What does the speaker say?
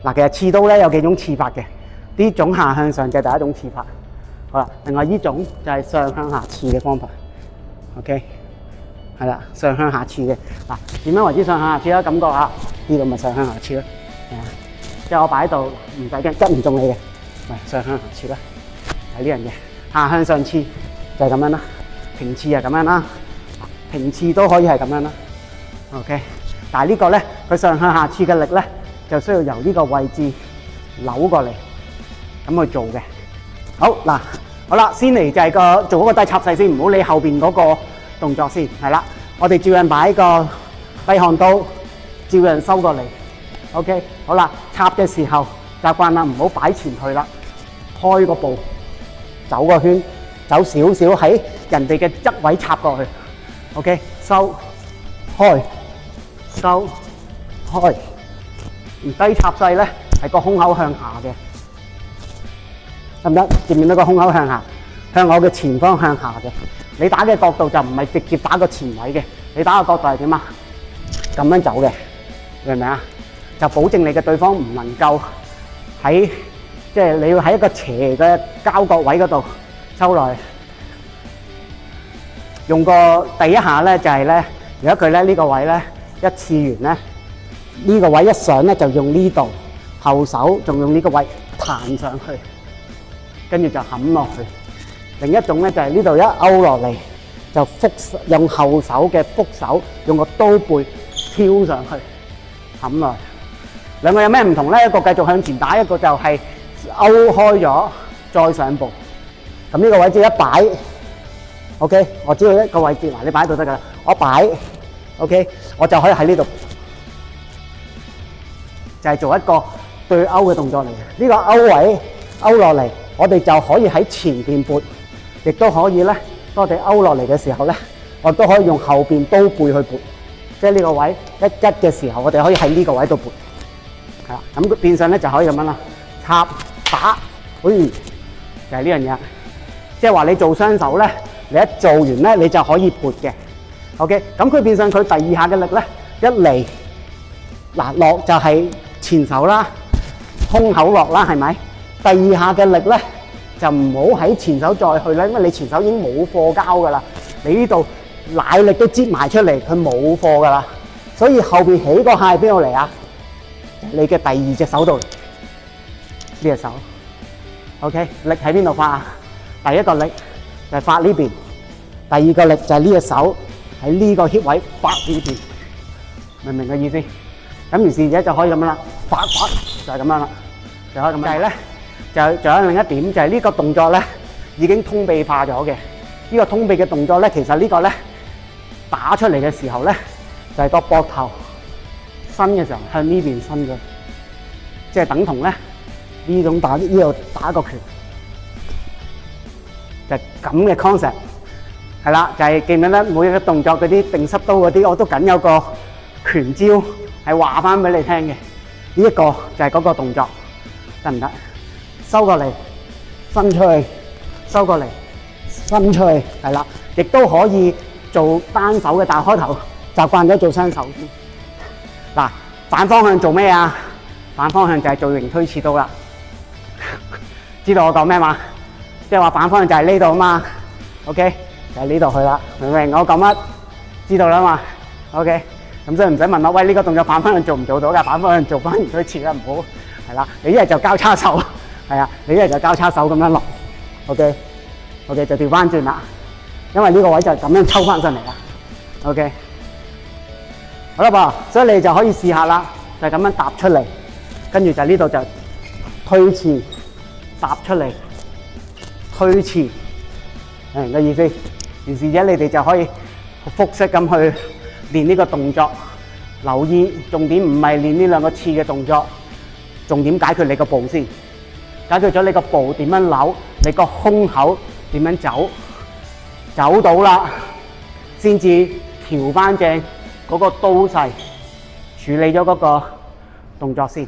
嗱，其實刺刀咧有幾種刺法嘅，呢種下向上就係第一種刺法。好啦，另外呢種就係上向下刺嘅方法。OK， 係啦，上向下刺嘅。嗱，點樣為之上向下刺咧？感覺下呢度咪上向下刺咯。即係我擺喺度唔使驚，吉唔中你嘅，咪上向下刺啦。係呢樣嘢。下向上刺就係咁樣啦，平刺係咁樣啦，平刺都可以係咁樣啦。OK， 但係呢個咧，佢上向下刺嘅力咧，就需要由呢個位置扭過嚟咁去做嘅。好嗱，好啦，先嚟就係做嗰個低插勢先，唔好理後邊嗰個動作先。係啦，我哋照樣擺個低焊刀，照樣收過嚟。OK， 好啦，插嘅時候習慣啦，唔好擺前去啦，開個步，走個圈，走少少喺人哋嘅側位插過去。OK， 收開收開。而低插勢咧係個胸口向下嘅，得唔得？見唔見到個胸口向下？向我嘅前方向下嘅。你打嘅角度就唔係直接打個前位嘅，你打嘅角度係點啊？咁樣走嘅，明唔明啊？就保證你嘅對方唔能夠喺即係你要喺一個斜嘅交角位嗰度收落去。用個第一下咧就係咧，如果佢咧呢個位咧一刺完咧，呢個位一上咧就用呢度，後手仲用呢個位彈上去，跟住就冚落去。另一種咧就係呢度一勾落嚟，就用後手嘅覆手，用個刀背挑上去，冚落去。兩個有咩唔同咧？一個繼續向前打，一個就係勾開咗再上步。咁呢個位置一擺 ，OK， 我知道一個位置，嗱你擺喺度得㗎啦。我擺 ，OK， 我就可以喺呢度，就係做一個對勾嘅動作嚟嘅。呢個勾位勾落嚟，我哋就可以喺前邊撥，亦都可以咧。當我哋勾落嚟嘅時候咧，我都可以用後邊刀背去撥。即係呢個位一吉嘅時候，我哋可以喺呢個位度撥。係啦，咁變相咧就可以咁樣啦，插打，就係呢樣嘢。即係話你做雙手咧，你一做完咧，你就可以撥嘅。OK， 咁佢變相佢第二下嘅力咧，一嚟嗱落就係前手啦，胸口落啦，係咪？第二下嘅力咧就唔好喺前手再去啦，因為你前手已經冇貨交㗎啦，你呢度奶力都擠埋出嚟，佢冇貨㗎啦，所以後邊起個下係邊度嚟啊？你嘅第二隻手度，呢隻手 ，OK， 力喺邊度發啊？第一個力就係發呢邊，第二個力就係呢隻手喺呢個 hip 位發呢邊，明唔明個意思？咁於是者就可以咁樣啦，發就係咁樣啦，就可以咁樣。就係咧，就仲有另一點就係呢個動作咧已經通臂化咗嘅。呢個通臂嘅動作咧，其實呢個咧打出嚟嘅時候咧，就係個膊頭伸嘅時候向呢邊伸咗，即係等同咧呢種打呢度打個拳。就咁嘅 concept 係啦，就係記唔記得每一個動作嗰啲定濕刀嗰啲，我都緊有個拳招係話翻俾你聽嘅。呢一個就係嗰個動作，得唔得？收過嚟，伸出去，收過嚟，伸出去，係啦，亦都可以做單手嘅，但係開頭習慣咗做雙手先。嗱，反方向做咩啊？反方向就係做形推刺刀啦。知道我講咩嘛？即係話反方向就係呢度啊嘛 ，OK， 就係呢度去啦，明唔明？我講乜？知道啦嘛 ，OK， 咁所以唔使問我，喂呢個動作反方向做唔做到㗎？反方向做翻形推刺啦，唔好係啦，你一係就交叉手，係啊，你一係就交叉手咁樣落 ，OK， 就調翻轉啦，因為呢個位就係咁樣抽翻上嚟啦 ，OK， 好啦噃，所以你就可以試下啦，就係咁樣踏出嚟，跟住就呢度就推刺踏出嚟。推刺，明嘅意思。於是者你哋就可以複式咁去練呢個動作。留意重點唔係練呢兩個刺嘅動作，重點解決你個步先。解決咗你個步點樣扭，你個胸口點樣走，走到啦，先至調翻正嗰個刀勢，處理咗嗰個動作先。